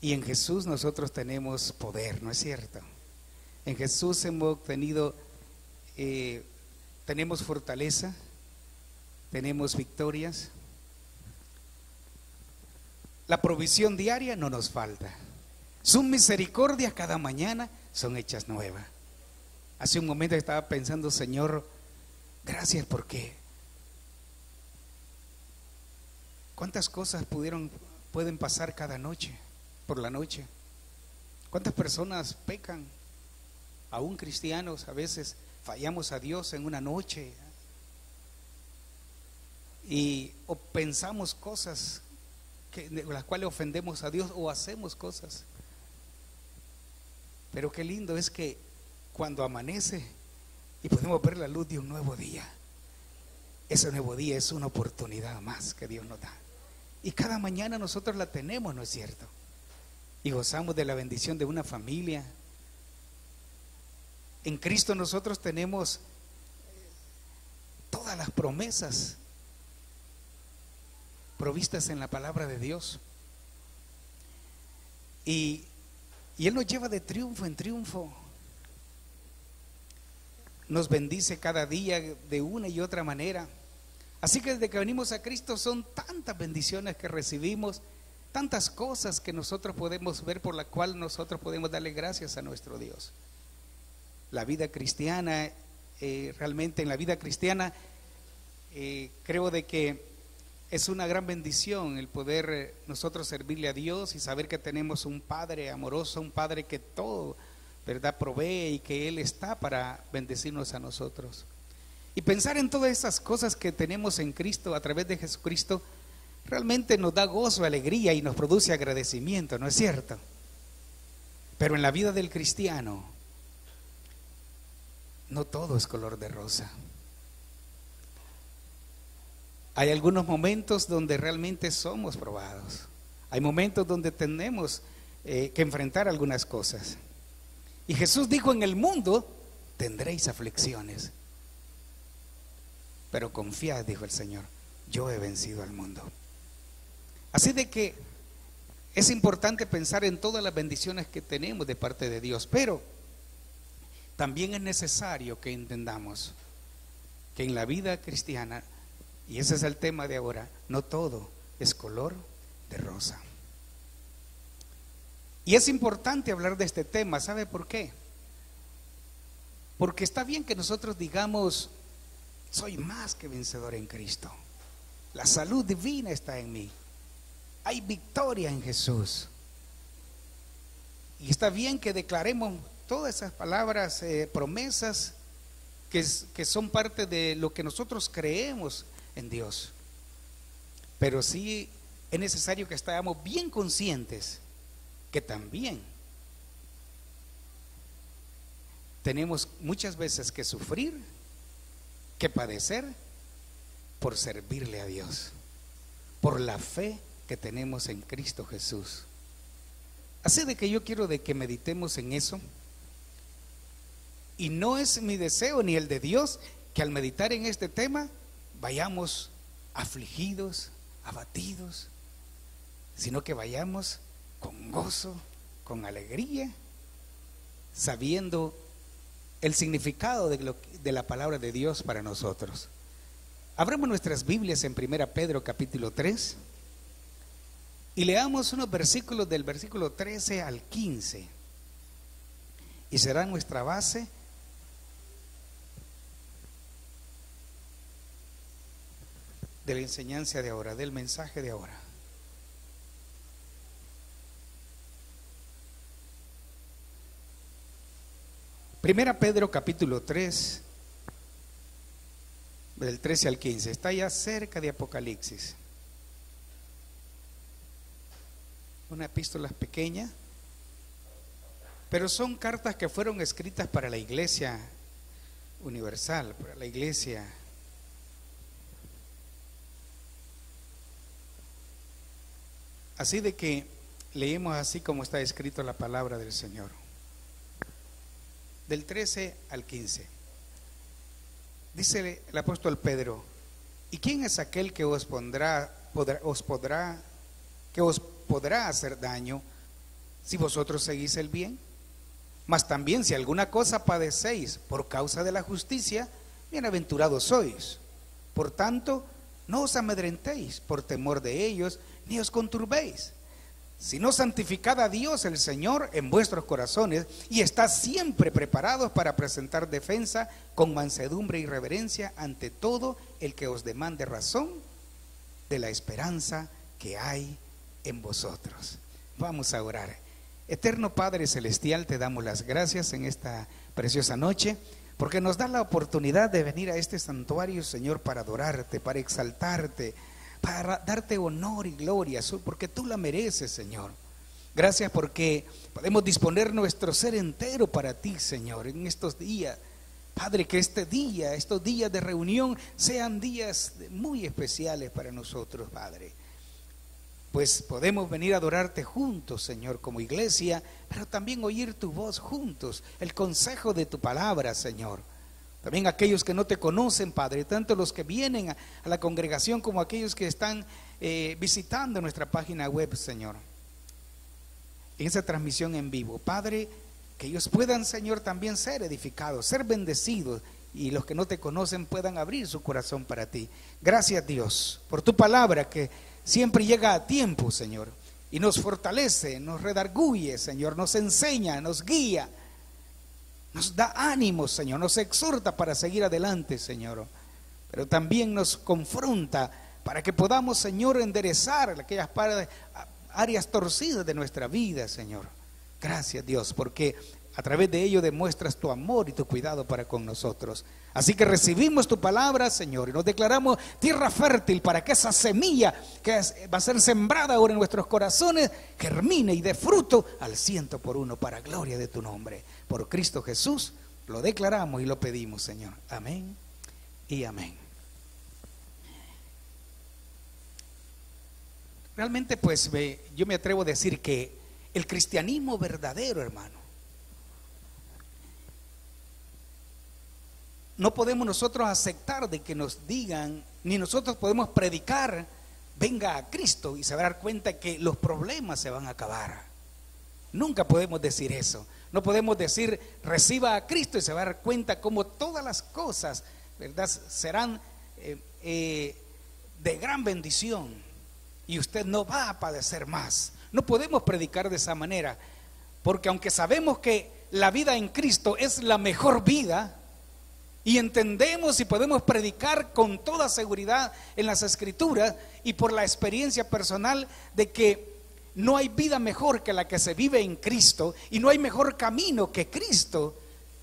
Y en Jesús nosotros tenemos poder, ¿no es cierto? En Jesús hemos obtenido, tenemos fortaleza, tenemos victorias. La provisión diaria no nos falta. Sus misericordias cada mañana son hechas nuevas. Hace un momento estaba pensando, Señor, gracias porque cuántas cosas pueden pasar cada noche, por la noche. Cuántas personas pecan, aún cristianos, a veces fallamos a Dios en una noche o pensamos cosas de las cuales ofendemos a Dios o hacemos cosas. Pero qué lindo es que cuando amanece y podemos ver la luz de un nuevo día, ese nuevo día es una oportunidad más que Dios nos da. Y cada mañana nosotros la tenemos, ¿no es cierto? Y gozamos de la bendición de una familia. En Cristo nosotros tenemos todas las promesas provistas en la palabra de Dios. Y Él nos lleva de triunfo en triunfo. Nos bendice cada día de una y otra manera. Así que desde que venimos a Cristo son tantas bendiciones que recibimos, tantas cosas que nosotros podemos ver, por la cual nosotros podemos darle gracias a nuestro Dios. La vida cristiana, realmente en la vida cristiana, creo de que es una gran bendición el poder nosotros servirle a Dios y saber que tenemos un Padre amoroso, un Padre que todo, ¿verdad?, provee y que Él está para bendecirnos a nosotros. Y pensar en todas esas cosas que tenemos en Cristo, a través de Jesucristo, realmente nos da gozo, alegría y nos produce agradecimiento, ¿no es cierto? Pero en la vida del cristiano, no todo es color de rosa. Hay algunos momentos donde realmente somos probados. Hay momentos donde tenemos que enfrentar algunas cosas. Y Jesús dijo: en el mundo tendréis aflicciones, pero confiad, dijo el Señor, yo he vencido al mundo. Así de que es importante pensar en todas las bendiciones que tenemos de parte de Dios, pero también es necesario que entendamos que en la vida cristiana, y ese es el tema de ahora, no todo es color de rosa. Y es importante hablar de este tema. ¿Sabe por qué? Porque está bien que nosotros digamos: soy más que vencedor en Cristo, la salud divina está en mí, hay victoria en Jesús. Y está bien que declaremos todas esas palabras, promesas que son parte de lo que nosotros creemos en Dios. Pero sí es necesario que estemos bien conscientes que también tenemos muchas veces que sufrir, que padecer por servirle a Dios, por la fe que tenemos en Cristo Jesús. Así de que yo quiero de que meditemos en eso. Y no es mi deseo ni el de Dios que al meditar en este tema vayamos afligidos, abatidos, sino que vayamos con gozo, con alegría, sabiendo el significado de la palabra de Dios para nosotros. Abramos nuestras Biblias en 1 Pedro capítulo 3 y leamos unos versículos del versículo 13 al 15, y será nuestra base de la enseñanza de ahora, del mensaje de ahora. Primera Pedro capítulo 3, del 13 al 15, está ya cerca de Apocalipsis. Una epístola pequeña, pero son cartas que fueron escritas para la iglesia universal, para la iglesia así de que leemos así como está escrito la palabra del Señor. Del 13 al 15 dice el apóstol Pedro: ¿y quién es aquel que os podrá hacer daño si vosotros seguís el bien. Mas también si alguna cosa padecéis por causa de la justicia, bienaventurados sois. Por tanto, no os amedrentéis por temor de ellos, ni os conturbéis, sino santificad a Dios el Señor en vuestros corazones, y estad siempre preparados para presentar defensa con mansedumbre y reverencia ante todo el que os demande razón de la esperanza que hay en vosotros. Vamos a orar. Eterno Padre Celestial, te damos las gracias en esta preciosa noche, porque nos da la oportunidad de venir a este santuario, Señor, para adorarte, para exaltarte, para darte honor y gloria, porque tú la mereces, Señor. Gracias porque podemos disponer nuestro ser entero para ti, Señor, en estos días. Padre, que estos días de reunión sean días muy especiales para nosotros, Padre. Pues podemos venir a adorarte juntos, Señor, como iglesia, pero también oír tu voz juntos, el consejo de tu palabra, Señor. También aquellos que no te conocen, Padre, tanto los que vienen a la congregación como aquellos que están visitando nuestra página web, Señor, en esa transmisión en vivo. Padre, que ellos puedan, Señor, también ser edificados, ser bendecidos, y los que no te conocen puedan abrir su corazón para ti. Gracias, Dios, por tu palabra que siempre llega a tiempo, Señor, y nos fortalece, nos redarguye, Señor, nos enseña, nos guía, nos da ánimo, Señor, nos exhorta para seguir adelante, Señor, pero también nos confronta para que podamos, Señor, enderezar aquellas áreas torcidas de nuestra vida, Señor. Gracias, Dios, porque a través de ello demuestras tu amor y tu cuidado para con nosotros. Así que recibimos tu palabra, Señor, y nos declaramos tierra fértil para que esa semilla que va a ser sembrada ahora en nuestros corazones germine y dé fruto al 100 por 1 para gloria de tu nombre. Por Cristo Jesús lo declaramos y lo pedimos, Señor. Amén y amén. Realmente, pues, yo me atrevo a decir que el cristianismo verdadero, hermano, no podemos nosotros aceptar de que nos digan, ni nosotros podemos predicar, venga a Cristo, y se va a dar cuenta que los problemas se van a acabar. Nunca podemos decir eso. No podemos decir, reciba a Cristo, y se va a dar cuenta como todas las cosas, ¿verdad?, serán de gran bendición, y usted no va a padecer más. No podemos predicar de esa manera, porque aunque sabemos que la vida en Cristo es la mejor vida, y entendemos y podemos predicar con toda seguridad en las Escrituras y por la experiencia personal de que no hay vida mejor que la que se vive en Cristo, y no hay mejor camino que Cristo,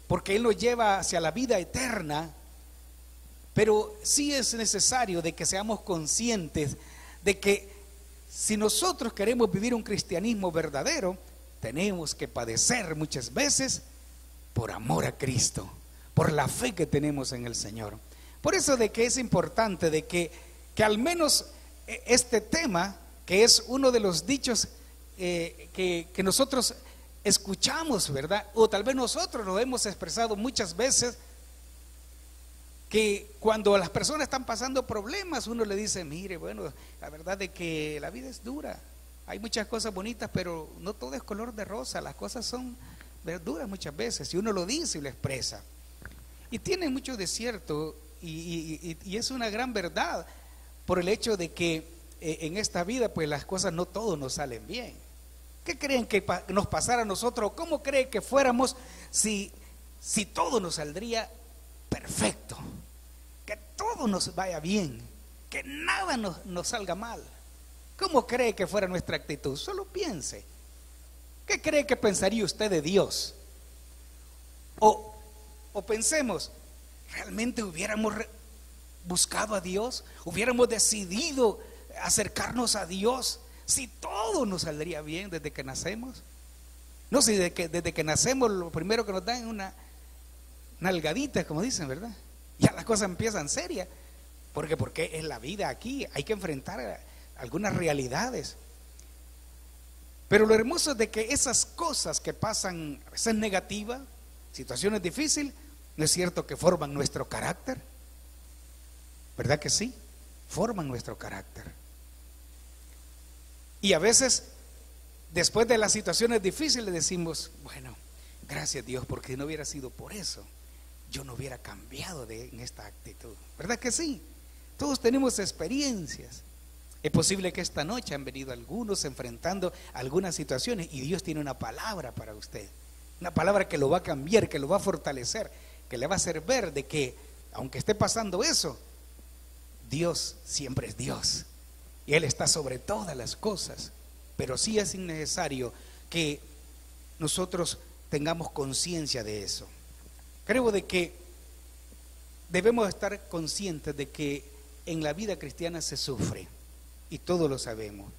porque Él nos lleva hacia la vida eterna. Pero sí es necesario de que seamos conscientes de que si nosotros queremos vivir un cristianismo verdadero, tenemos que padecer muchas veces por amor a Cristo, por la fe que tenemos en el Señor. Por eso de que es importante de que al menos este tema, que es uno de los dichos que nosotros escuchamos, ¿verdad? O tal vez nosotros lo hemos expresado muchas veces, que cuando las personas están pasando problemas, uno le dice, mire, bueno, la verdad de que la vida es dura, hay muchas cosas bonitas, pero no todo es color de rosa, las cosas son duras muchas veces, y uno lo dice y lo expresa. Y tiene mucho de cierto, y es una gran verdad, por el hecho de que en esta vida, pues las cosas no todos nos salen bien. ¿Qué creen que nos pasara a nosotros? ¿Cómo creen que fuéramos si todo nos saldría perfecto? Que todo nos vaya bien, que nada nos salga mal. ¿Cómo cree que fuera nuestra actitud? Solo piense. ¿Qué cree que pensaría usted de Dios? O pensemos, ¿realmente hubiéramos buscado a Dios? ¿Hubiéramos decidido acercarnos a Dios si todo nos saldría bien desde que nacemos? No, si desde que nacemos lo primero que nos dan es una nalgadita, como dicen, ¿verdad? Ya las cosas empiezan serias, porque es la vida aquí, hay que enfrentar algunas realidades. Pero lo hermoso es de que esas cosas que pasan, a veces negativas, situaciones difíciles, ¿no es cierto que forman nuestro carácter? ¿Verdad que sí? Forman nuestro carácter. Y a veces después de las situaciones difíciles decimos, bueno, gracias Dios, porque si no hubiera sido por eso, yo no hubiera cambiado en esta actitud. ¿Verdad que sí? Todos tenemos experiencias. Es posible que esta noche han venido algunos enfrentando algunas situaciones y Dios tiene una palabra para usted. Una palabra que lo va a cambiar, que lo va a fortalecer, que le va a hacer ver de que aunque esté pasando eso, Dios siempre es Dios y Él está sobre todas las cosas. Pero sí es necesario que nosotros tengamos conciencia de eso. Creo de que debemos estar conscientes de que en la vida cristiana se sufre y todos lo sabemos.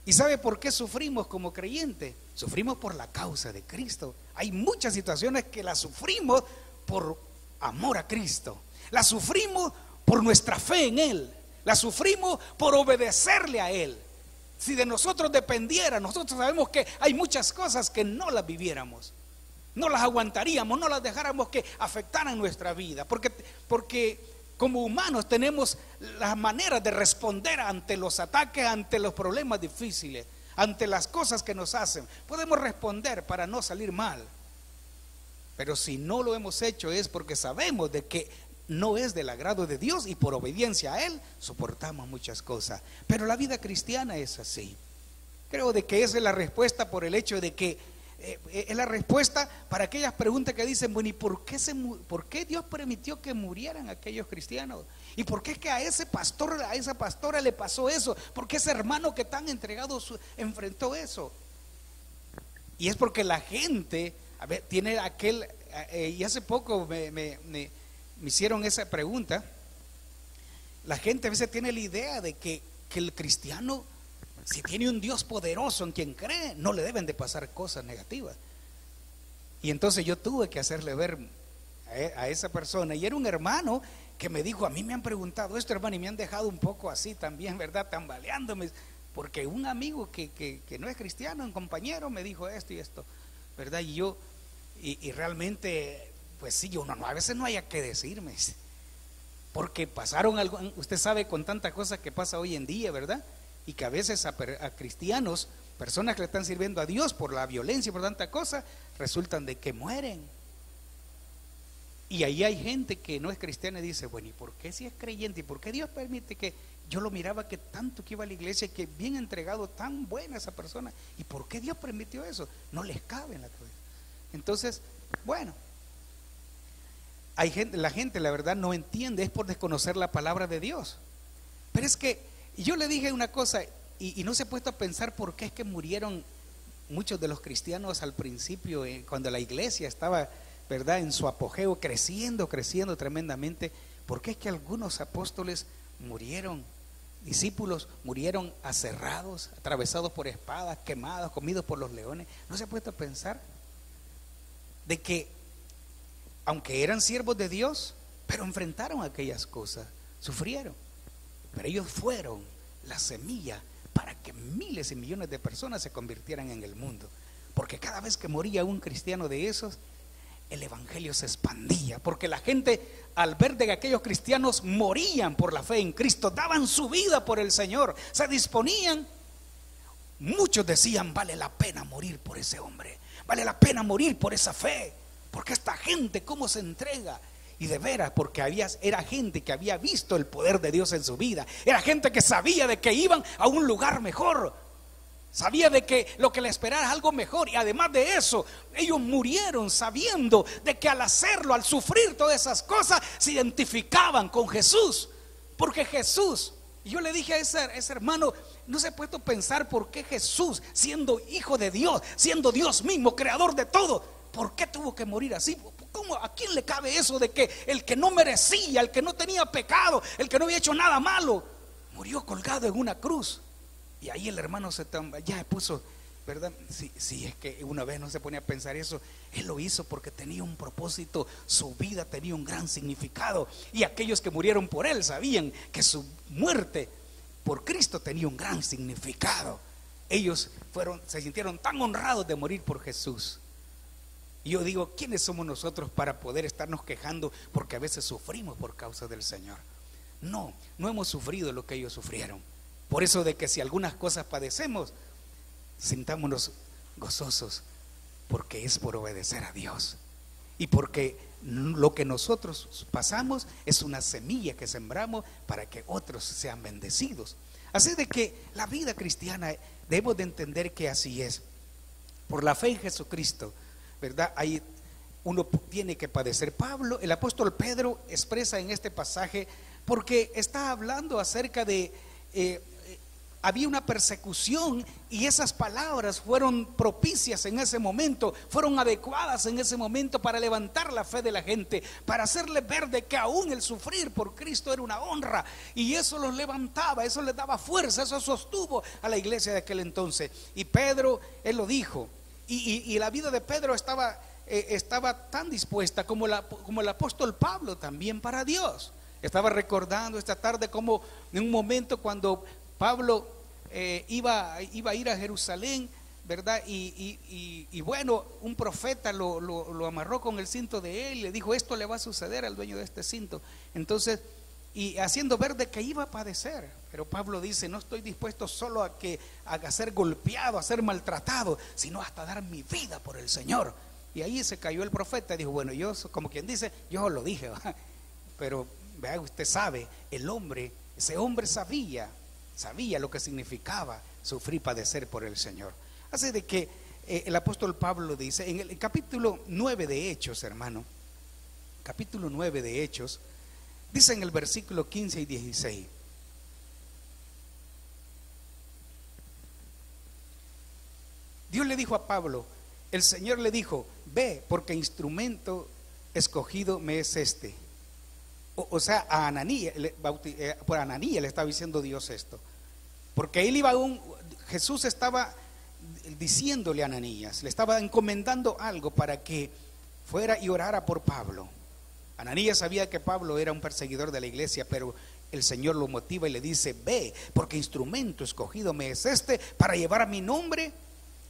¿Y sabe por qué sufrimos como creyentes? Sufrimos por la causa de Cristo. Hay muchas situaciones que las sufrimos por amor a Cristo. Las sufrimos por nuestra fe en Él. Las sufrimos por obedecerle a Él. Si de nosotros dependiera, nosotros sabemos que hay muchas cosas que no las viviéramos. No las aguantaríamos, no las dejáramos que afectaran nuestra vida. Porque como humanos tenemos las maneras de responder ante los ataques, ante los problemas difíciles, ante las cosas que nos hacen. Podemos responder para no salir mal. Pero si no lo hemos hecho es porque sabemos de que no es del agrado de Dios y por obediencia a Él soportamos muchas cosas. Pero la vida cristiana es así. Creo de que esa es la respuesta por el hecho de que es la respuesta para aquellas preguntas que dicen, bueno, ¿y por qué Dios permitió que murieran aquellos cristianos? ¿Y por qué es que a ese pastor, a esa pastora le pasó eso? ¿Por qué ese hermano que tan entregado enfrentó eso? Y es porque la gente, a ver, tiene aquel, y hace poco me hicieron esa pregunta. La gente a veces tiene la idea de que el cristiano, si tiene un Dios poderoso en quien cree, no le deben de pasar cosas negativas. Y entonces yo tuve que hacerle ver a esa persona, y era un hermano que me dijo, a mí me han preguntado esto, hermano, y me han dejado un poco así también, ¿verdad? Tambaleándome, porque un amigo que no es cristiano, un compañero, me dijo esto y esto, ¿verdad? Y yo, y realmente, pues sí, yo a veces no haya que decirme, porque pasaron algo, usted sabe con tantas cosas que pasa hoy en día, ¿verdad? Y que a veces a cristianos, personas que le están sirviendo a Dios por la violencia, por tanta cosa, resultan de que mueren. Y ahí hay gente que no es cristiana y dice, bueno, ¿y por qué si es creyente? ¿Y por qué Dios permite que yo lo miraba que tanto que iba a la iglesia y que bien entregado, tan buena esa persona? ¿Y por qué Dios permitió eso? No les cabe en la cabeza. Entonces, bueno, la gente la verdad no entiende, es por desconocer la palabra de Dios. Pero es que yo le dije una cosa y no se ha puesto a pensar por qué es que murieron muchos de los cristianos al principio, cuando la iglesia estaba, ¿verdad?, en su apogeo, creciendo tremendamente. ¿Por qué es que algunos apóstoles murieron, discípulos murieron aserrados, atravesados por espadas, quemados, comidos por los leones? ¿No se ha puesto a pensar de que aunque eran siervos de Dios, pero enfrentaron aquellas cosas, sufrieron? Pero ellos fueron la semilla para que miles y millones de personas se convirtieran en el mundo. Porque cada vez que moría un cristiano de esos, el evangelio se expandía. Porque la gente, al ver de que aquellos cristianos morían por la fe en Cristo, daban su vida por el Señor, se disponían. Muchos decían, vale la pena morir por ese hombre, vale la pena morir por esa fe, porque esta gente cómo se entrega. Y de veras, porque era gente que había visto el poder de Dios en su vida. Era gente que sabía de que iban a un lugar mejor. Sabía de que lo que le esperaba era algo mejor. Y además de eso, ellos murieron sabiendo de que al hacerlo, al sufrir todas esas cosas, se identificaban con Jesús. Porque Jesús, y yo le dije a ese hermano, no se ha puesto a pensar por qué Jesús, siendo hijo de Dios, siendo Dios mismo, creador de todo, ¿por qué tuvo que morir así? ¿Cómo? ¿A quién le cabe eso de que el que no merecía, el que no tenía pecado, el que no había hecho nada malo, murió colgado en una cruz? Y ahí el hermano ya puso, ¿verdad? Sí, es que una vez no se ponía a pensar eso. Él lo hizo porque tenía un propósito, su vida tenía un gran significado. Y aquellos que murieron por él sabían que su muerte por Cristo tenía un gran significado. Ellos se sintieron tan honrados de morir por Jesús. Y yo digo, ¿quiénes somos nosotros para poder estarnos quejando porque a veces sufrimos por causa del Señor? No hemos sufrido lo que ellos sufrieron. Por eso de que si algunas cosas padecemos, sintámonos gozosos, porque es por obedecer a Dios y porque lo que nosotros pasamos es una semilla que sembramos para que otros sean bendecidos. Así de que la vida cristiana debemos de entender que así es. Por la fe en Jesucristo, ¿verdad? Ahí uno tiene que padecer. El apóstol Pedro expresa en este pasaje, porque está hablando acerca de había una persecución, y esas palabras fueron propicias en ese momento, fueron adecuadas en ese momento para levantar la fe de la gente, para hacerle ver de que aún el sufrir por Cristo era una honra, y eso los levantaba, eso les daba fuerza, eso sostuvo a la iglesia de aquel entonces. Y Pedro, él lo dijo, y la vida de Pedro estaba tan dispuesta como el apóstol Pablo también para Dios. Estaba recordando esta tarde como en un momento cuando Pablo iba a ir a Jerusalén, ¿verdad? Y bueno, un profeta lo amarró con el cinto de él y le dijo: esto le va a suceder al dueño de este cinto. Entonces, y haciendo ver de que iba a padecer. Pero Pablo dice: no estoy dispuesto solo a ser golpeado, a ser maltratado, sino hasta dar mi vida por el Señor. Y ahí se cayó el profeta y dijo: bueno, yo, como quien dice, yo lo dije, ¿verdad? Pero vea, usted sabe, ese hombre sabía lo que significaba sufrir, padecer por el Señor. Así de que el apóstol Pablo dice en el capítulo 9 de Hechos, hermano, capítulo 9 de Hechos, dice en el versículo 15 y 16: Dios le dijo a Pablo, el Señor le dijo: ve, porque instrumento escogido me es este. O sea, a Ananías, por Ananías le estaba diciendo Dios esto, porque él Jesús estaba diciéndole a Ananías, le estaba encomendando algo para que fuera y orara por Pablo. Ananías sabía que Pablo era un perseguidor de la iglesia, pero el Señor lo motiva y le dice: ve, porque instrumento escogido me es este para llevar a mi nombre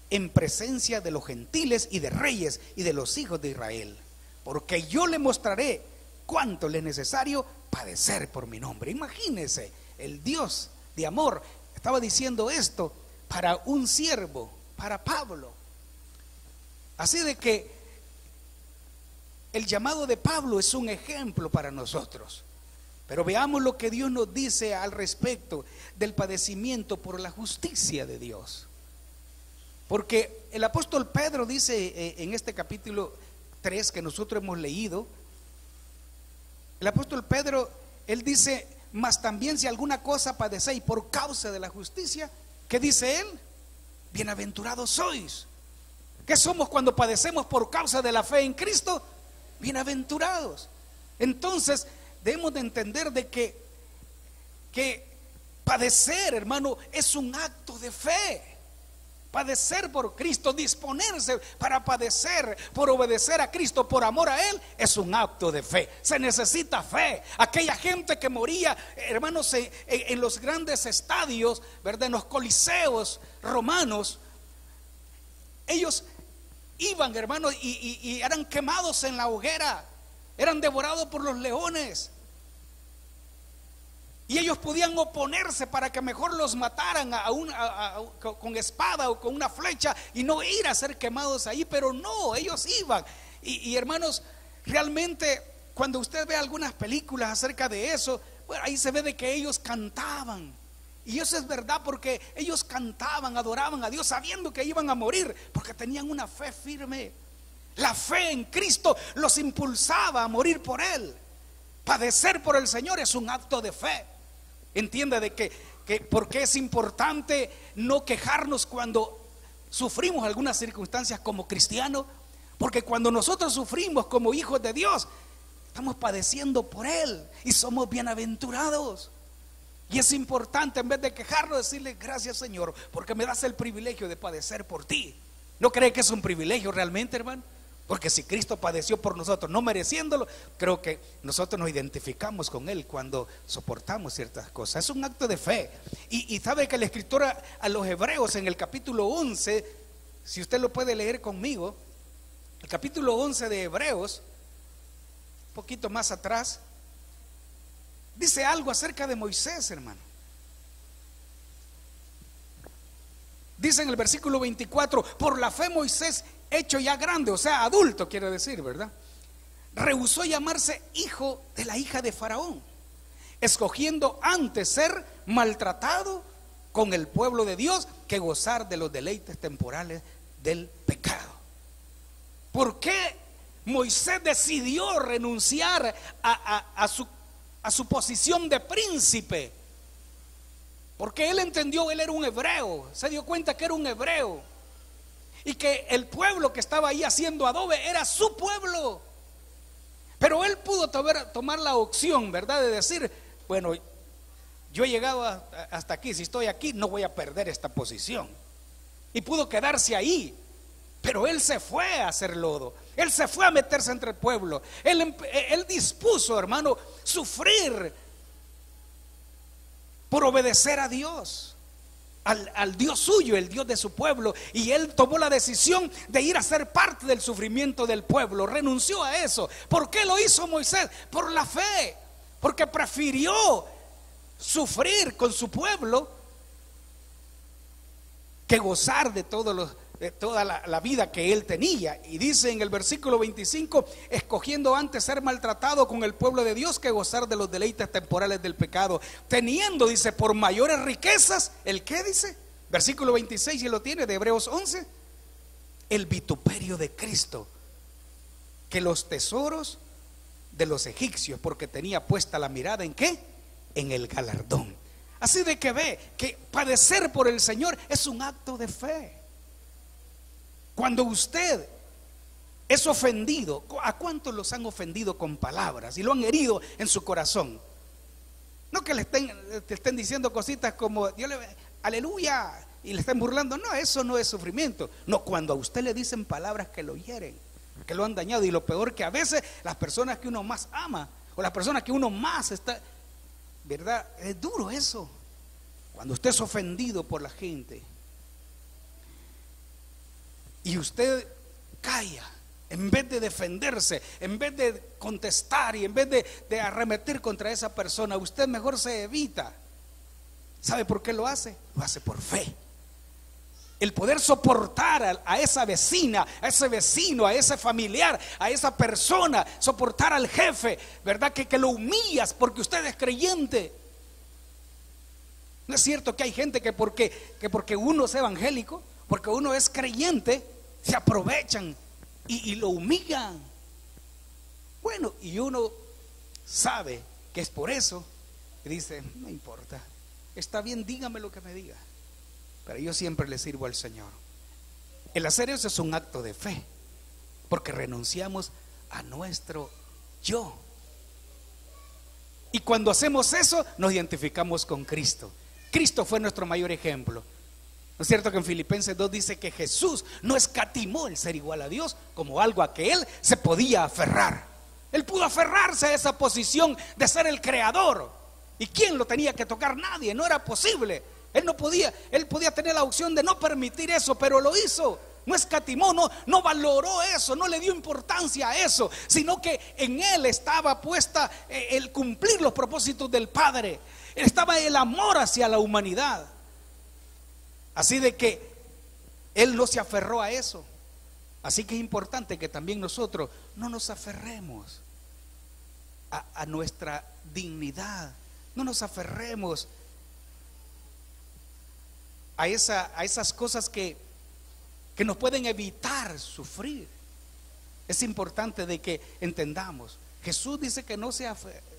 en presencia de los gentiles y de reyes y de los hijos de Israel, porque yo le mostraré cuánto le es necesario padecer por mi nombre. Imagínense, el Dios de amor estaba diciendo esto para un siervo, para Pablo. Así de que el llamado de Pablo es un ejemplo para nosotros. Pero veamos lo que Dios nos dice al respecto del padecimiento por la justicia de Dios. Porque el apóstol Pedro dice en este capítulo 3 que nosotros hemos leído, el apóstol Pedro, él dice: mas también si alguna cosa padecéis por causa de la justicia, ¿qué dice él? Bienaventurados sois. ¿Qué somos cuando padecemos por causa de la fe en Cristo? Bienaventurados. Entonces debemos de entender de que padecer, hermano, es un acto de fe. Padecer por Cristo, disponerse para padecer, por obedecer a Cristo, por amor a Él, es un acto de fe. Se necesita fe. Aquella gente que moría, hermanos, en los grandes estadios, ¿verdad?, en los coliseos romanos, ellos iban, hermanos, y eran quemados en la hoguera, eran devorados por los leones. Y ellos podían oponerse para que mejor los mataran con espada o con una flecha y no ir a ser quemados ahí, pero no, ellos iban. Y hermanos, realmente cuando usted ve algunas películas acerca de eso, bueno, ahí se ve de que ellos cantaban. Y eso es verdad, porque ellos cantaban, adoraban a Dios sabiendo que iban a morir, porque tenían una fe firme. La fe en Cristo los impulsaba a morir por Él. Padecer por el Señor es un acto de fe. Entiende de que porque es importante no quejarnos cuando sufrimos algunas circunstancias como cristianos, porque cuando nosotros sufrimos como hijos de Dios, estamos padeciendo por Él y somos bienaventurados. Y es importante, en vez de quejarnos, decirle: gracias, Señor, porque me das el privilegio de padecer por ti. ¿No cree que es un privilegio realmente, hermano? Porque si Cristo padeció por nosotros, no mereciéndolo, creo que nosotros nos identificamos con Él cuando soportamos ciertas cosas. Es un acto de fe. Y sabe que la escritura a los Hebreos en el capítulo 11, si usted lo puede leer conmigo, el capítulo 11 de Hebreos, un poquito más atrás, dice algo acerca de Moisés, hermano. Dice en el versículo 24: por la fe Moisés, hecho ya grande, o sea, adulto quiere decir, ¿verdad?, rehusó llamarse hijo de la hija de Faraón, escogiendo antes ser maltratado con el pueblo de Dios que gozar de los deleites temporales del pecado. ¿Por qué Moisés decidió renunciar a su posición de príncipe? Porque él entendió, él era un hebreo, se dio cuenta que era un hebreo y que el pueblo que estaba ahí haciendo adobe era su pueblo. Pero él pudo tomar la opción, ¿verdad?, de decir: bueno, yo he llegado hasta aquí, si estoy aquí no voy a perder esta posición. Y pudo quedarse ahí. Pero él se fue a hacer lodo, él se fue a meterse entre el pueblo. Él dispuso, hermano, sufrir por obedecer a Dios, al Dios suyo, el Dios de su pueblo. Y él tomó la decisión de ir a ser parte del sufrimiento del pueblo, renunció a eso. ¿Por qué lo hizo Moisés? Por la fe, porque prefirió sufrir con su pueblo que gozar de toda la vida que él tenía. Y dice en el versículo 25: escogiendo antes ser maltratado con el pueblo de Dios que gozar de los deleites temporales del pecado, teniendo, dice, por mayores riquezas, ¿el qué dice? Versículo 26, y lo tiene, de Hebreos 11: el vituperio de Cristo, que los tesoros de los egipcios, porque tenía puesta la mirada ¿en qué? En el galardón. Así de que ve que padecer por el Señor es un acto de fe. Cuando usted es ofendido, ¿a cuántos los han ofendido con palabras y lo han herido en su corazón? No que te estén diciendo cositas como Dios aleluya, y le estén burlando. No, eso no es sufrimiento. No, cuando a usted le dicen palabras que lo hieren, que lo han dañado. Y lo peor, que a veces las personas que uno más ama o las personas que uno más está, ¿verdad? Es duro eso. Cuando usted es ofendido por la gente y usted calla, en vez de defenderse, en vez de contestar y en vez de arremeter contra esa persona, usted mejor se evita. ¿Sabe por qué lo hace? Lo hace por fe. El poder soportar a esa vecina, a ese vecino, a ese familiar, a esa persona, soportar al jefe, ¿verdad? Que lo humillas porque usted es creyente. No es cierto que hay gente que porque uno es evangélico, porque uno es creyente, se aprovechan y lo humillan. Bueno, y uno sabe que es por eso que dice: no importa, está bien, dígame lo que me diga, pero yo siempre le sirvo al Señor. El hacer eso es un acto de fe, porque renunciamos a nuestro yo. Y cuando hacemos eso, nos identificamos con Cristo. Cristo fue nuestro mayor ejemplo. ¿No es cierto que en Filipenses 2 dice que Jesús no escatimó el ser igual a Dios como algo a que él se podía aferrar? Él pudo aferrarse a esa posición de ser el creador. ¿Y quién lo tenía que tocar? Nadie, no era posible. Él podía tener la opción de no permitir eso, pero lo hizo. No escatimó, no valoró eso, no le dio importancia a eso, sino que en él estaba puesta el cumplir los propósitos del Padre. Estaba el amor hacia la humanidad. Así de que él no se aferró a eso. Así que es importante que también nosotros no nos aferremos a nuestra dignidad. No nos aferremos a esas cosas que nos pueden evitar sufrir. Es importante de que entendamos. Jesús dice que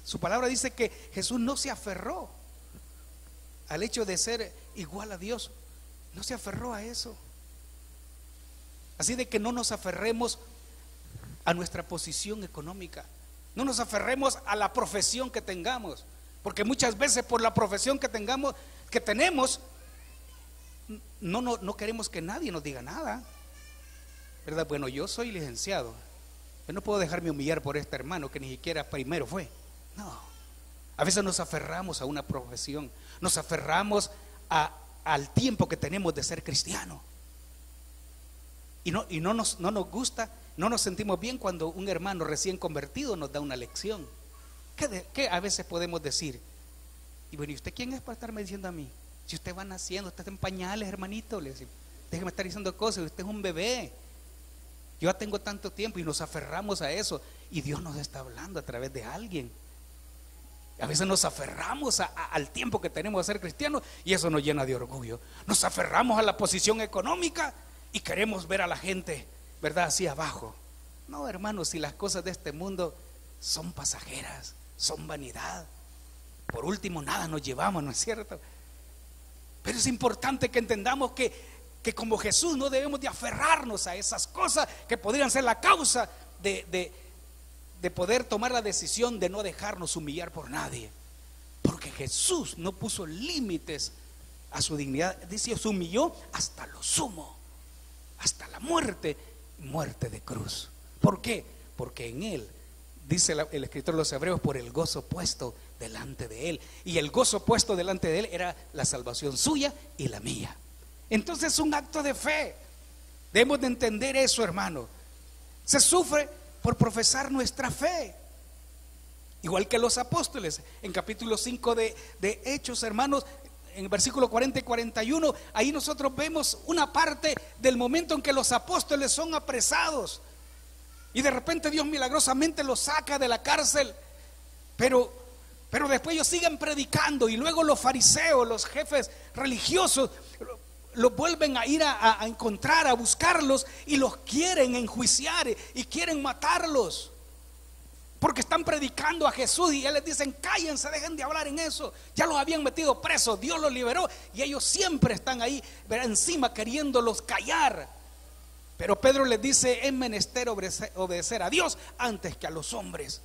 su palabra dice que Jesús no se aferró al hecho de ser igual a Dios. No se aferró a eso. Así de que no nos aferremos a nuestra posición económica. No nos aferremos a la profesión que tengamos, porque muchas veces por la profesión que tenemos, no queremos que nadie nos diga nada, ¿verdad? Bueno, yo soy licenciado, yo no puedo dejarme humillar por este hermano que ni siquiera primero fue. No, a veces nos aferramos a una profesión, nos aferramos al tiempo que tenemos de ser cristiano, y no nos gusta, no nos sentimos bien cuando un hermano recién convertido nos da una lección. ¿Qué a veces podemos decir? Y bueno, ¿y usted quién es para estarme diciendo a mí? Si usted va naciendo, usted está en pañales, hermanito, le decimos, déjeme estar diciendo cosas, usted es un bebé. Yo ya tengo tanto tiempo y nos aferramos a eso, y Dios nos está hablando a través de alguien. A veces nos aferramos al tiempo que tenemos de ser cristianos, y eso nos llena de orgullo. Nos aferramos a la posición económica y queremos ver a la gente, ¿verdad?, así abajo. No, hermanos, si las cosas de este mundo son pasajeras, son vanidad. Por último, nada nos llevamos, ¿no es cierto? Pero es importante que entendamos que como Jesús no debemos de aferrarnos a esas cosas que podrían ser la causa de poder tomar la decisión de no dejarnos humillar por nadie. Porque Jesús no puso límites a su dignidad. Dice, se humilló hasta lo sumo, hasta la muerte, muerte de cruz. ¿Por qué? Porque en Él, dice el escritor de los Hebreos, por el gozo puesto delante de Él. Y el gozo puesto delante de Él era la salvación suya y la mía. Entonces es un acto de fe. Debemos de entender eso, hermano. Se sufre por profesar nuestra fe, igual que los apóstoles. En capítulo 5 de Hechos, hermanos, en el versículo 40 y 41, ahí nosotros vemos una parte del momento en que los apóstoles son apresados, y de repente Dios milagrosamente los saca de la cárcel, pero después ellos siguen predicando, y luego los fariseos, los jefes religiosos, los vuelven a ir a encontrar, a buscarlos, y los quieren enjuiciar y quieren matarlos, porque están predicando a Jesús, y ellos les dicen, cállense, dejen de hablar en eso. Ya los habían metido presos, Dios los liberó, y ellos siempre están ahí, ¿verdad?, encima queriéndolos callar. Pero Pedro les dice, es menester obedecer a Dios antes que a los hombres.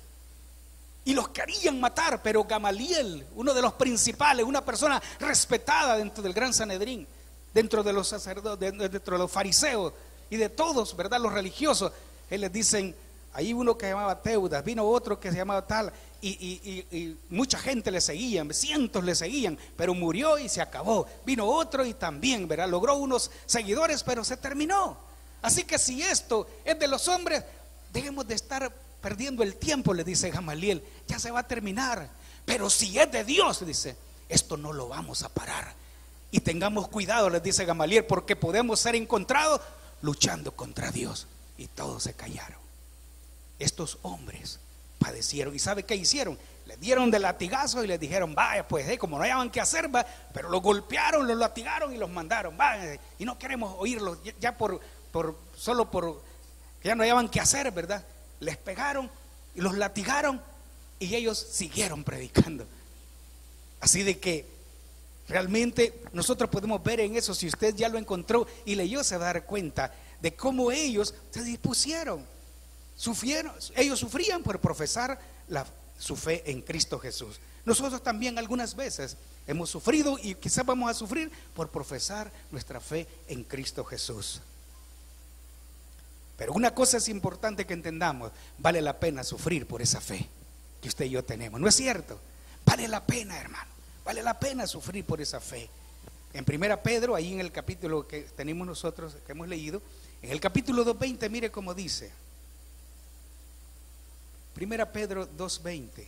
Y los querían matar, pero Gamaliel, uno de los principales, una persona respetada dentro del gran Sanedrín, dentro de los sacerdotes, dentro de los fariseos y de todos, ¿verdad?, los religiosos, él les dicen, ahí uno que se llamaba Teudas, vino otro que se llamaba tal, y mucha gente le seguían, cientos le seguían, pero murió y se acabó. Vino otro y también, ¿verdad?, logró unos seguidores, pero se terminó. Así que si esto es de los hombres, dejemos de estar perdiendo el tiempo, le dice Gamaliel, ya se va a terminar. Pero si es de Dios, dice, esto no lo vamos a parar. Y tengamos cuidado, les dice Gamaliel, porque podemos ser encontrados luchando contra Dios. Y todos se callaron. Estos hombres padecieron. ¿Y sabe qué hicieron? Les dieron de latigazo y les dijeron, vaya pues, como no hallaban qué hacer, va, pero los golpearon, los latigaron y los mandaron, vaya, y no queremos oírlos ya solo por que ya no hallaban qué hacer, ¿verdad? Les pegaron y los latigaron, y ellos siguieron predicando. Así de que realmente nosotros podemos ver en eso, si usted ya lo encontró y leyó, se va a dar cuenta de cómo ellos se dispusieron, ellos sufrían por profesar su fe en Cristo Jesús. Nosotros también algunas veces hemos sufrido, y quizás vamos a sufrir por profesar nuestra fe en Cristo Jesús. Pero una cosa es importante que entendamos: vale la pena sufrir por esa fe que usted y yo tenemos, ¿no es cierto? Vale la pena, hermano, vale la pena sufrir por esa fe. En 1 Pedro, ahí en el capítulo que tenemos nosotros, que hemos leído, en el capítulo 2:20, mire cómo dice. 1 Pedro 2:20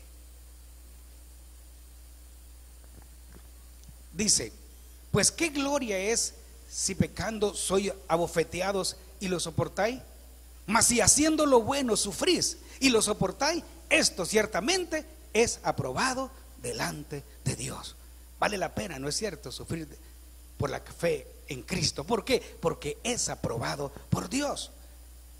dice: pues qué gloria es si pecando sois abofeteados y lo soportáis, mas si haciendo lo bueno sufrís y lo soportáis, esto ciertamente es aprobado delante de Dios. Vale la pena, ¿no es cierto?, sufrir por la fe en Cristo. ¿Por qué? Porque es aprobado por Dios.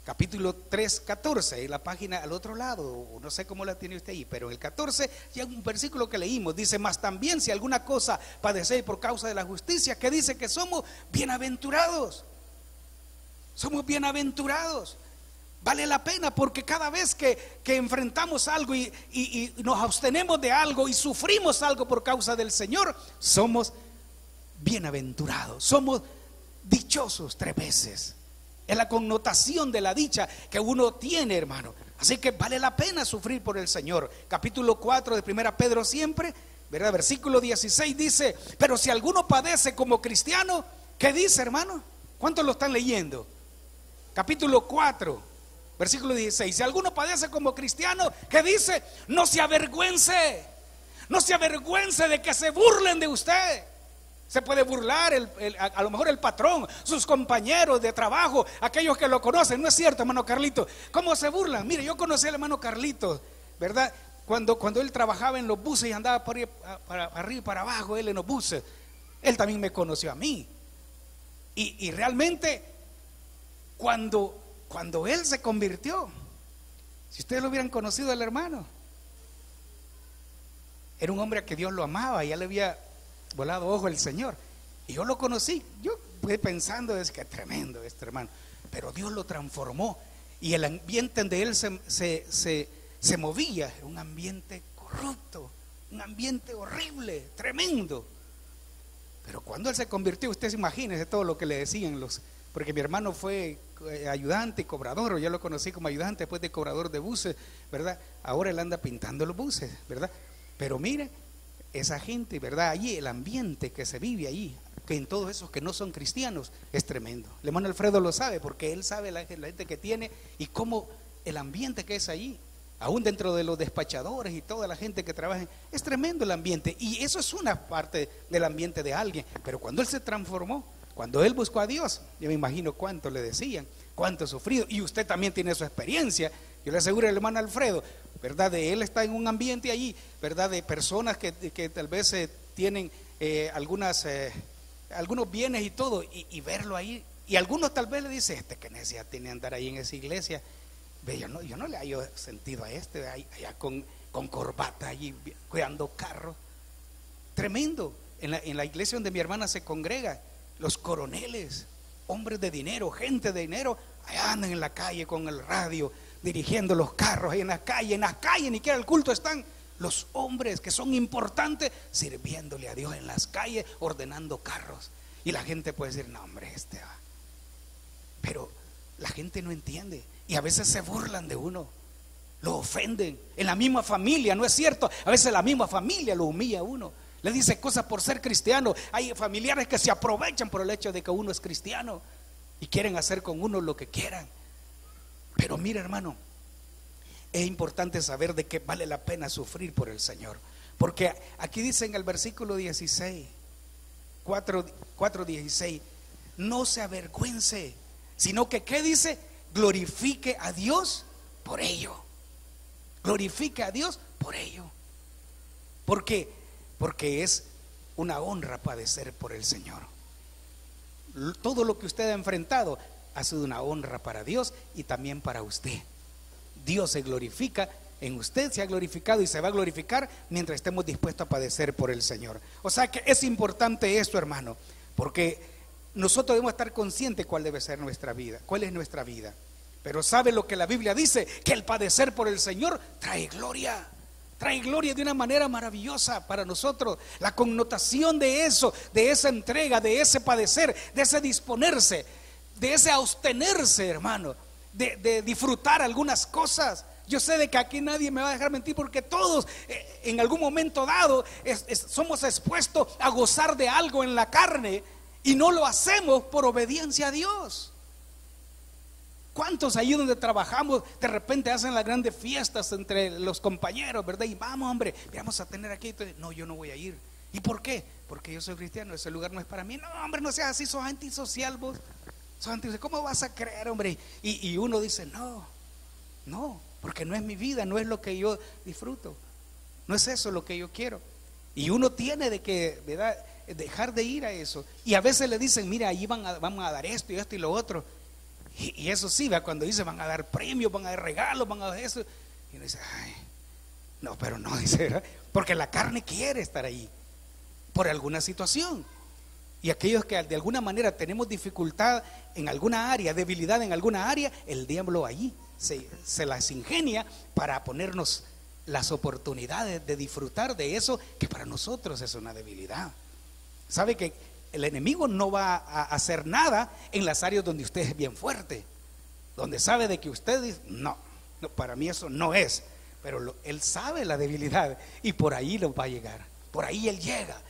Capítulo 3, 14, en la página al otro lado, no sé cómo la tiene usted ahí, pero en el 14, ya un versículo que leímos, dice: mas también si alguna cosa padecéis por causa de la justicia, que dice que somos bienaventurados. Somos bienaventurados. Vale la pena, porque cada vez que enfrentamos algo y nos abstenemos de algo y sufrimos algo por causa del Señor, somos bienaventurados, somos dichosos 3 veces. Es la connotación de la dicha que uno tiene, hermano. Así que vale la pena sufrir por el Señor. Capítulo 4 de 1 Pedro siempre, ¿verdad? Versículo 16 dice: pero si alguno padece como cristiano, ¿qué dice, hermano? ¿Cuántos lo están leyendo? Capítulo 4, versículo 16: si alguno padece como cristiano, ¿qué dice? No se avergüence. No se avergüence de que se burlen de usted. Se puede burlar a lo mejor el patrón, sus compañeros de trabajo, aquellos que lo conocen. No es cierto, hermano Carlito. ¿Cómo se burlan? Mire, yo conocí al hermano Carlito, ¿verdad? Cuando él trabajaba en los buses y andaba por ahí, para arriba y para abajo, él en los buses, él también me conoció a mí. Y realmente, cuando él se convirtió, si ustedes lo hubieran conocido al hermano, era un hombre a que Dios lo amaba, ya le había volado ojo el Señor. Y yo lo conocí, yo fui pensando, es que tremendo este hermano, pero Dios lo transformó y el ambiente de él se movía, un ambiente corrupto, un ambiente horrible, tremendo. Pero cuando él se convirtió, usted se imagínese todo lo que le decían porque mi hermano fue ayudante y cobrador, yo lo conocí como ayudante, después de cobrador de buses, ¿verdad? Ahora él anda pintando los buses, ¿verdad? Pero mire, esa gente, ¿verdad? Allí el ambiente que se vive allí, que en todos esos que no son cristianos, es tremendo. El hermano Alfredo lo sabe, porque él sabe la gente que tiene y cómo el ambiente que es allí, aún dentro de los despachadores y toda la gente que trabaja, es tremendo el ambiente. Y eso es una parte del ambiente de alguien. Pero cuando él se transformó, cuando él buscó a Dios, yo me imagino cuánto le decían, cuánto sufrido. Y usted también tiene su experiencia. Yo le aseguro al hermano Alfredo, ¿verdad? De él está en un ambiente allí, ¿verdad? De personas que tal vez tienen algunos bienes y todo, y verlo ahí. Y algunos tal vez le dicen, que necesidad tiene andar ahí en esa iglesia. Ve, yo no le hallo sentido a allá con corbata allí cuidando carros. Tremendo. En la iglesia donde mi hermana se congrega, los coroneles, hombres de dinero, gente de dinero, allá andan en la calle con el radio, dirigiendo los carros ahí en la calle, ni siquiera el culto están los hombres que son importantes sirviéndole a Dios en las calles, ordenando carros. Y la gente puede decir, no hombre, va. Pero la gente no entiende y a veces se burlan de uno, lo ofenden. En la misma familia, ¿no es cierto? A veces la misma familia lo humilla a uno, le dice cosas por ser cristiano. Hay familiares que se aprovechan por el hecho de que uno es cristiano y quieren hacer con uno lo que quieran. Pero mira, hermano, es importante saber de que vale la pena sufrir por el Señor, porque aquí dice en el versículo 16, 4:16, no se avergüence, sino que, ¿qué dice? Glorifique a Dios por ello. Glorifique a Dios por ello. ¿Por qué? Porque es una honra padecer por el Señor. Todo lo que usted ha enfrentado ha sido una honra para Dios y también para usted. Dios se glorifica en usted, se ha glorificado y se va a glorificar mientras estemos dispuestos a padecer por el Señor. O sea que es importante esto, hermano, porque nosotros debemos estar conscientes cuál debe ser nuestra vida, cuál es nuestra vida. Pero ¿sabe lo que la Biblia dice? Que el padecer por el Señor trae gloria de una manera maravillosa para nosotros. La connotación de eso, de esa entrega, de ese padecer, de ese disponerse, de ese abstenerse, hermano, de disfrutar algunas cosas. Yo sé de que aquí nadie me va a dejar mentir, porque todos en algún momento dado somos expuestos a gozar de algo en la carne y no lo hacemos por obediencia a Dios. ¿Cuántos ahí donde trabajamos de repente hacen las grandes fiestas entre los compañeros, verdad? Y vamos, hombre, vamos a tener aquí. No, yo no voy a ir. ¿Y por qué? Porque yo soy cristiano, ese lugar no es para mí. No, hombre, no seas así, sos antisocial vos. ¿Cómo vas a creer, hombre? Y uno dice, no, porque no es mi vida, no es lo que yo disfruto, no es eso lo que yo quiero. Y uno tiene de que, ¿verdad?, dejar de ir a eso. Y a veces le dicen, mira, allí vamos a dar esto y lo otro. Y eso sí, ¿verdad? Cuando dicen van a dar premios, van a dar regalos, van a dar eso. Y uno dice, ay, no, pero no, dice, ¿verdad? Porque la carne quiere estar ahí por alguna situación. Y aquellos que de alguna manera tenemos dificultad en alguna área, debilidad en alguna área, el diablo allí se las ingenia para ponernos las oportunidades de disfrutar de eso que para nosotros es una debilidad. ¿Sabe que el enemigo no va a hacer nada en las áreas donde usted es bien fuerte, donde sabe de que usted dice, no, para mí eso no es, pero él sabe la debilidad y por ahí lo va a llegar. Por ahí él llega,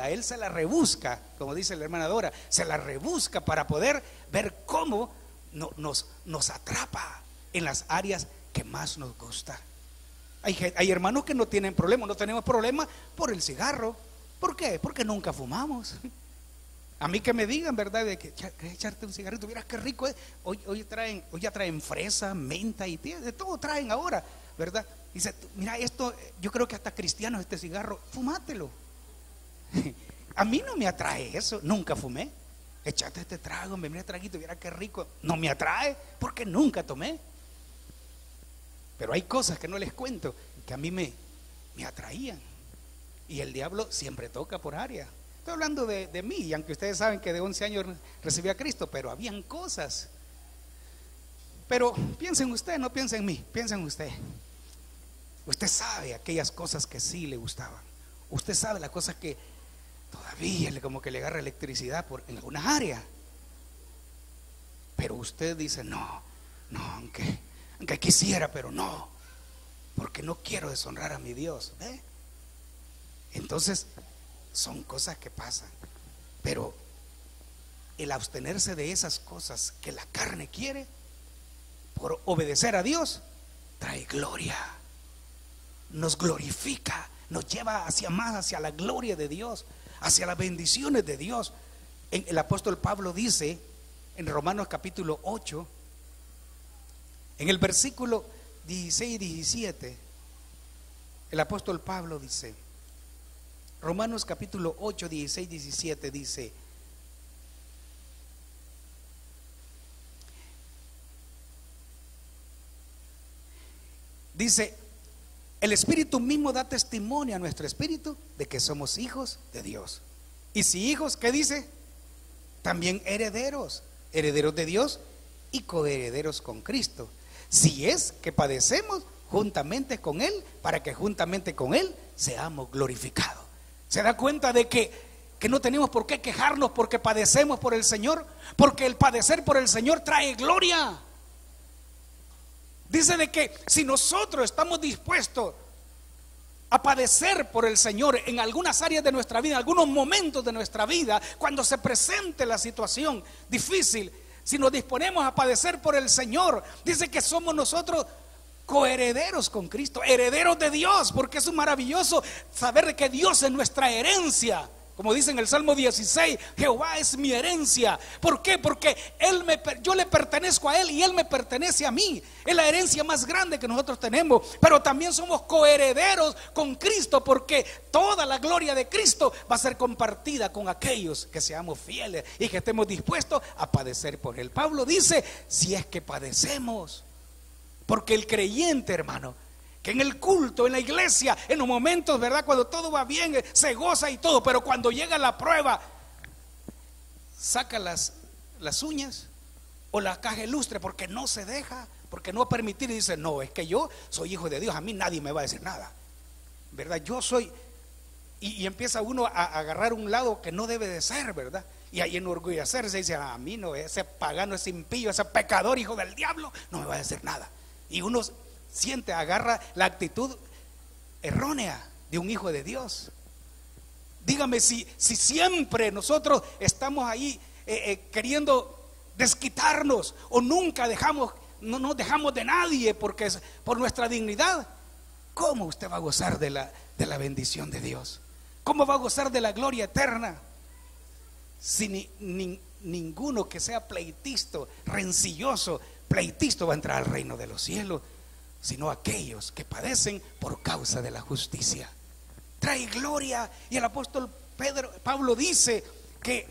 él se la rebusca, como dice la hermana Dora, se la rebusca para poder ver cómo nos atrapa en las áreas que más nos gusta. Hay hermanos que no tienen problema, no tenemos problema por el cigarro, ¿Por qué? Porque nunca fumamos. A mí que me digan, ¿verdad? De que echarte un cigarrito, mira qué rico es. Hoy ya traen fresa, menta y de todo traen ahora, ¿verdad? Dice, mira esto, yo creo que hasta cristianos este cigarro, fumátelo. A mí no me atrae eso, nunca fumé. Echate este trago, me mira traguito, mira qué rico. No me atrae porque nunca tomé. Pero hay cosas que no les cuento que a mí me atraían. Y el diablo siempre toca por área. Estoy hablando de mí, y aunque ustedes saben que de 11 años recibí a Cristo, pero habían cosas. Pero piensen usted, no piensen en mí, piensen usted. Usted sabe aquellas cosas que sí le gustaban. Usted sabe las cosas que todavía como que le agarra electricidad en algunas áreas. Pero usted dice, no, aunque quisiera, pero no, porque no quiero deshonrar a mi Dios. ¿Ve? Entonces son cosas que pasan. Pero el abstenerse de esas cosas que la carne quiere por obedecer a Dios trae gloria, nos glorifica, nos lleva hacia la gloria de Dios, hacia las bendiciones de Dios. El apóstol Pablo dice en Romanos capítulo 8, en el versículo 16 y 17, el apóstol Pablo dice, Romanos capítulo 8, 16, 17 dice, el Espíritu mismo da testimonio a nuestro espíritu de que somos hijos de Dios. Y si hijos, ¿qué dice? También herederos, herederos de Dios y coherederos con Cristo. Si es que padecemos juntamente con Él, para que juntamente con Él seamos glorificados. ¿Se da cuenta de que no tenemos por qué quejarnos porque padecemos por el Señor? Porque el padecer por el Señor trae gloria. Dice de que si nosotros estamos dispuestos a padecer por el Señor en algunas áreas de nuestra vida, en algunos momentos de nuestra vida, cuando se presente la situación difícil, si nos disponemos a padecer por el Señor, dice que somos nosotros coherederos con Cristo, herederos de Dios, porque es maravilloso saber de que Dios es nuestra herencia. Como dice en el Salmo 16, Jehová es mi herencia. ¿Por qué? Porque yo le pertenezco a Él y Él me pertenece a mí. Es la herencia más grande que nosotros tenemos. Pero también somos coherederos con Cristo, porque toda la gloria de Cristo va a ser compartida con aquellos que seamos fieles y que estemos dispuestos a padecer por Él. Pablo dice, si es que padecemos, porque el creyente, hermano, que en el culto, en la iglesia, en los momentos, ¿verdad? Cuando todo va bien, se goza y todo, pero cuando llega la prueba, saca las uñas o la caja ilustre, porque no se deja, porque no va a permitir, y dice, no, es que yo soy hijo de Dios, a mí nadie me va a decir nada, ¿verdad? Yo soy, y empieza uno a agarrar un lado que no debe de ser, ¿verdad? Y ahí enorgullecerse, dice, a mí no, ese pagano, ese impío, ese pecador, hijo del diablo, no me va a decir nada. Y uno agarra la actitud errónea de un hijo de Dios. Dígame, si siempre nosotros estamos ahí queriendo desquitarnos, o nunca no nos dejamos de nadie porque es por nuestra dignidad, ¿cómo usted va a gozar de la bendición de Dios? ¿Cómo va a gozar de la gloria eterna? Si ninguno que sea pleitisto, rencilloso, pleitisto va a entrar al reino de los cielos, sino aquellos que padecen por causa de la justicia. Trae gloria. Y el apóstol Pablo dice que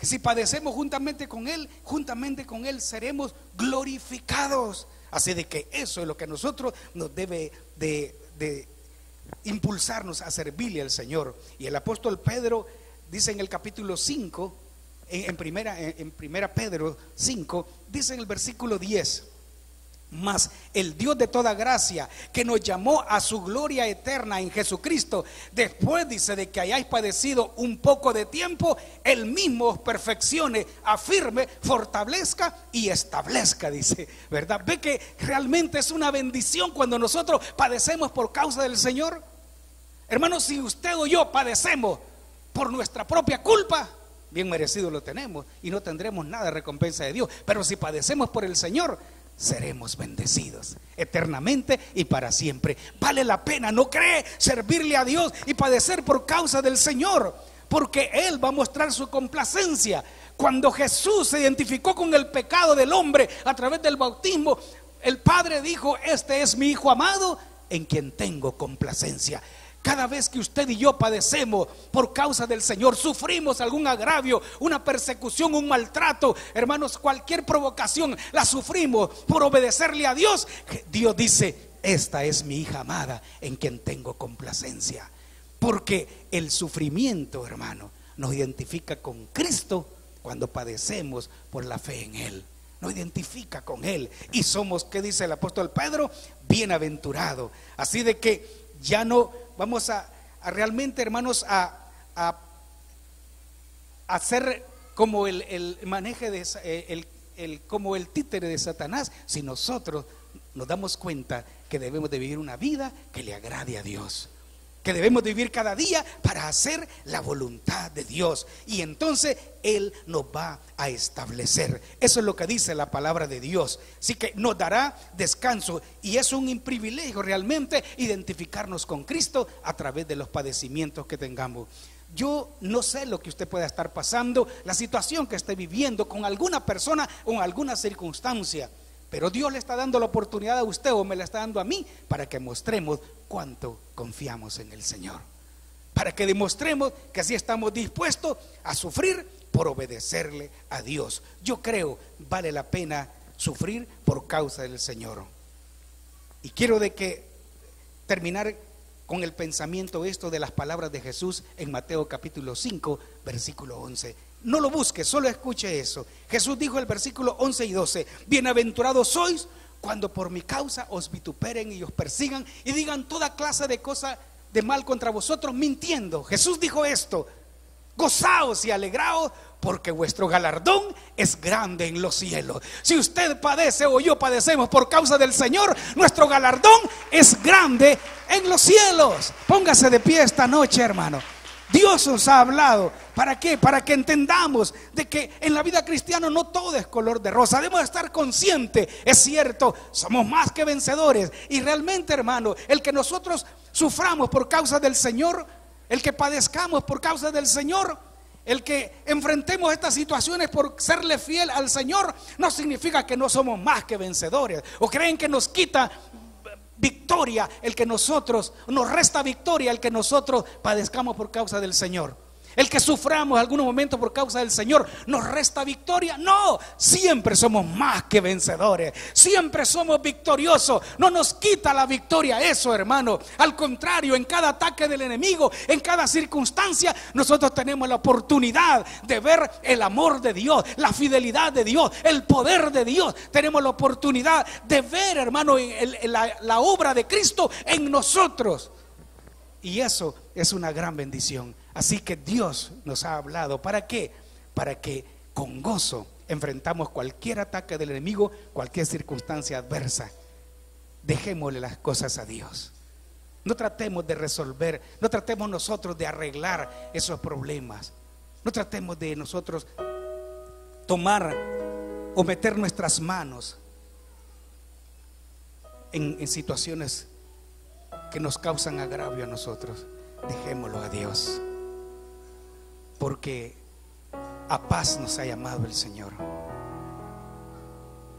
si padecemos juntamente con Él seremos glorificados. Así de que eso es lo que a nosotros nos debe de impulsarnos a servirle al Señor. Y el apóstol Pedro dice en el capítulo 5, en primera Pedro 5, dice en el versículo 10, mas el Dios de toda gracia, que nos llamó a su gloria eterna en Jesucristo, después dice de que hayáis padecido un poco de tiempo, Él mismo os perfeccione, afirme, fortalezca y establezca, dice, ¿verdad? Ve que realmente es una bendición cuando nosotros padecemos por causa del Señor. Hermanos, si usted o yo padecemos por nuestra propia culpa, bien merecido lo tenemos y no tendremos nada de recompensa de Dios. Pero si padecemos por el Señor, seremos bendecidos eternamente y para siempre. Vale la pena, ¿no cree? Servirle a Dios y padecer por causa del Señor, porque Él va a mostrar su complacencia. Cuando Jesús se identificó con el pecado del hombre a través del bautismo, el Padre dijo: este es mi Hijo amado, en quien tengo complacencia. Cada vez que usted y yo padecemos por causa del Señor, sufrimos algún agravio, una persecución, un maltrato, hermanos, cualquier provocación la sufrimos por obedecerle a Dios, Dios dice: esta es mi hija amada, en quien tengo complacencia. Porque el sufrimiento, hermano, nos identifica con Cristo cuando padecemos por la fe en Él. Nos identifica con Él y somos, ¿qué dice el apóstol Pedro? Bienaventurado. Así de que ya no vamos a realmente, hermanos, a hacer como el maneje de como el títere de Satanás, si nosotros nos damos cuenta que debemos de vivir una vida que le agrade a Dios, que debemos de vivir cada día para hacer la voluntad de Dios, y entonces Él nos va a establecer. Eso es lo que dice la palabra de Dios. Así que nos dará descanso, y es un privilegio realmente identificarnos con Cristo a través de los padecimientos que tengamos. Yo no sé lo que usted pueda estar pasando, la situación que esté viviendo con alguna persona o en alguna circunstancia, pero Dios le está dando la oportunidad a usted, o me la está dando a mí, para que mostremos cuánto confiamos en el Señor, para que demostremos que así estamos dispuestos a sufrir por obedecerle a Dios. Yo creo vale la pena sufrir por causa del Señor. Y quiero terminar con el pensamiento esto de las palabras de Jesús en Mateo capítulo 5 versículo 11. No lo busque, solo escuche eso. Jesús dijo el versículo 11 y 12: bienaventurados sois cuando por mi causa os vituperen y os persigan y digan toda clase de cosa de mal contra vosotros, mintiendo. Jesús dijo esto: gozaos y alegraos, porque vuestro galardón es grande en los cielos. Si usted padece o yo padecemos por causa del Señor, nuestro galardón es grande en los cielos. Póngase de pie esta noche, hermano. Dios nos ha hablado. ¿Para qué? Para que entendamos de que en la vida cristiana no todo es color de rosa. Debemos estar conscientes. Es cierto, somos más que vencedores. Y realmente, hermano, el que nosotros suframos por causa del Señor, el que padezcamos por causa del Señor, el que enfrentemos estas situaciones por serle fiel al Señor, no significa que no somos más que vencedores. ¿O creen que nos quita victoria el que nosotros, nos resta victoria el que nosotros padezcamos por causa del Señor? El que suframos algún momento por causa del Señor, ¿nos resta victoria? No, siempre somos más que vencedores, siempre somos victoriosos. No nos quita la victoria eso, hermano. Al contrario, en cada ataque del enemigo, en cada circunstancia, nosotros tenemos la oportunidad de ver el amor de Dios, la fidelidad de Dios, el poder de Dios. Tenemos la oportunidad de ver, hermano, la obra de Cristo en nosotros. Y eso es una gran bendición. Así que Dios nos ha hablado. ¿Para qué? Para que con gozo enfrentamos cualquier ataque del enemigo, cualquier circunstancia adversa. Dejémosle las cosas a Dios. No tratemos de resolver, no tratemos nosotros de arreglar esos problemas. No tratemos de nosotros tomar o meter nuestras manos en situaciones que nos causan agravio a nosotros. Dejémoslo a Dios, porque a paz nos ha llamado el Señor,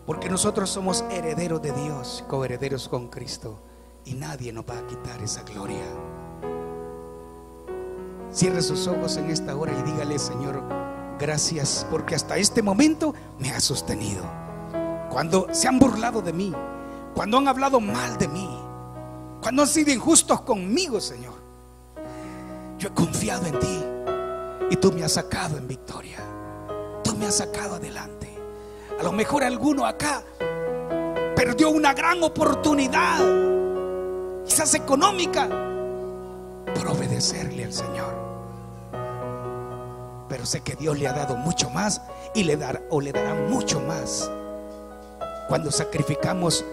porque nosotros somos herederos de Dios, coherederos con Cristo, y nadie nos va a quitar esa gloria. Cierre sus ojos en esta hora y dígale: Señor, gracias porque hasta este momento me has sostenido. Cuando se han burlado de mí, cuando han hablado mal de mí, cuando han sido injustos conmigo, Señor, yo he confiado en ti y tú me has sacado en victoria. Tú me has sacado adelante. A lo mejor alguno acá perdió una gran oportunidad, quizás económica, por obedecerle al Señor. Pero sé que Dios le ha dado mucho más y le dará mucho más cuando sacrificamos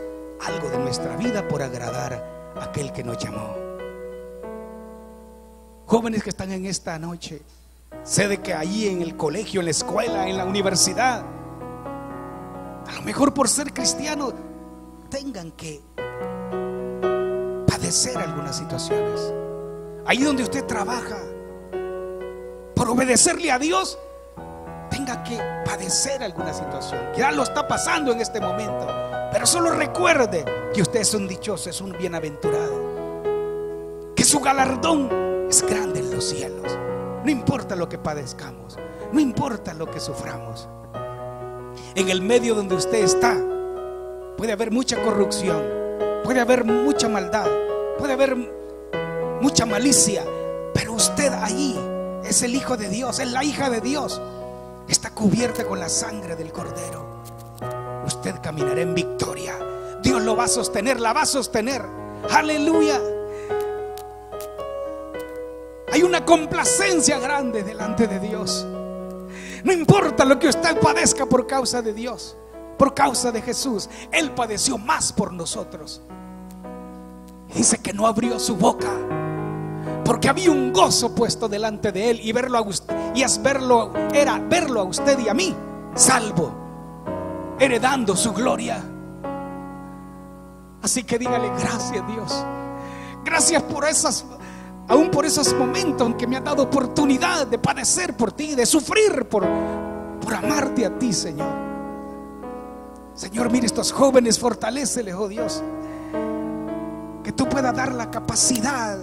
algo de nuestra vida por agradar a aquel que nos llamó. Jóvenes que están en esta noche, sé de que allí en el colegio, en la escuela, en la universidad, a lo mejor por ser cristiano tengan que padecer algunas situaciones. Ahí donde usted trabaja, por obedecerle a Dios, tenga que padecer alguna situación. Ya lo está pasando en este momento, pero solo recuerde que usted es un dichoso, es un bienaventurado, que su galardón es grande en los cielos. No importa lo que padezcamos, no importa lo que suframos. En el medio donde usted está puede haber mucha corrupción, puede haber mucha maldad, puede haber mucha malicia, pero usted ahí es el hijo de Dios, es la hija de Dios, está cubierta con la sangre del Cordero. Usted caminará en victoria. Dios lo va a sostener, la va a sostener. Aleluya. Hay una complacencia grande delante de Dios. No importa lo que usted padezca por causa de Dios, por causa de Jesús. Él padeció más por nosotros. Dice que no abrió su boca porque había un gozo puesto delante de Él, y verlo a usted, era verlo a usted y a mí salvo, heredando su gloria. Así que dígale: gracias, Dios. Gracias por aún por esos momentos en que me ha dado oportunidad de padecer por ti, de sufrir por amarte a ti, Señor. Señor, mire estos jóvenes, fortaléceles, oh Dios, que tú puedas dar la capacidad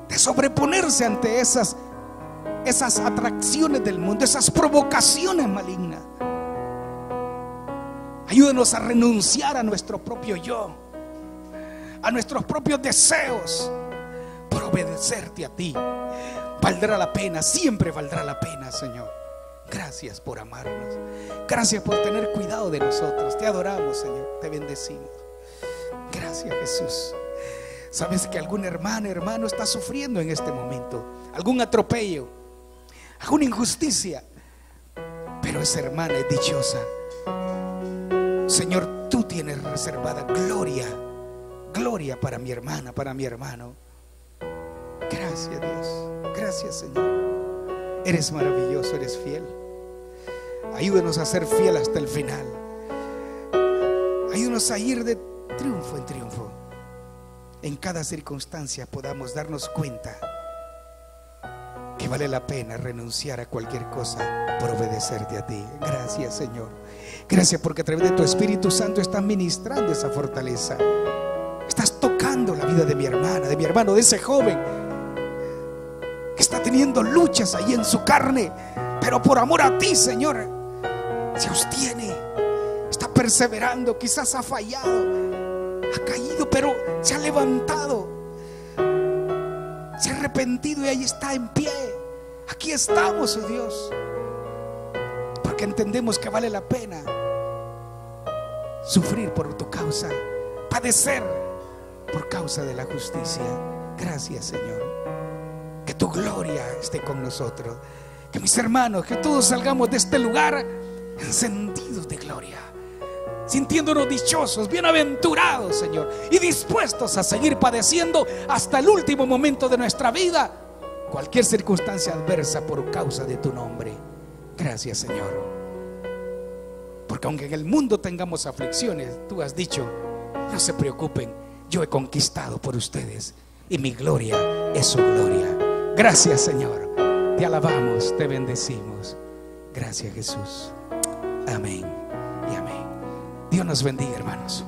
de sobreponerse ante esas atracciones del mundo, esas provocaciones malignas. Ayúdenos a renunciar a nuestro propio yo, a nuestros propios deseos, por obedecerte a ti. Valdrá la pena, siempre valdrá la pena, Señor. Gracias por amarnos, gracias por tener cuidado de nosotros. Te adoramos, Señor, te bendecimos. Gracias, Jesús. Sabes que algún hermano está sufriendo en este momento algún atropello, alguna injusticia, pero esa hermana es dichosa. Señor, tú tienes reservada gloria para mi hermana, para mi hermano. Gracias, Dios. Gracias, Señor. Eres maravilloso, eres fiel. Ayúdanos a ser fiel hasta el final. Ayúdanos a ir de triunfo en triunfo. En cada circunstancia podamos darnos cuenta que vale la pena renunciar a cualquier cosa por obedecerte a ti. Gracias, Señor. Gracias porque a través de tu Espíritu Santo estás ministrando esa fortaleza. Estás tocando la vida de mi hermana, de mi hermano, de ese joven que está teniendo luchas ahí en su carne, pero por amor a ti, Señor, se sostiene, está perseverando. Quizás ha fallado, ha caído, pero se ha levantado, se ha arrepentido y ahí está en pie. Aquí estamos, oh Dios, porque entendemos que vale la pena sufrir por tu causa, padecer por causa de la justicia. Gracias, Señor. Que tu gloria esté con nosotros. Que mis hermanos, que todos salgamos de este lugar encendidos de gloria, sintiéndonos dichosos, bienaventurados, Señor, y dispuestos a seguir padeciendo hasta el último momento de nuestra vida cualquier circunstancia adversa por causa de tu nombre. Gracias, Señor, porque aunque en el mundo tengamos aflicciones, tú has dicho: no se preocupen, yo he conquistado por ustedes y mi gloria es su gloria. Gracias, Señor, te alabamos, te bendecimos. Gracias, Jesús. Amén y amén. Dios nos bendiga, hermanos.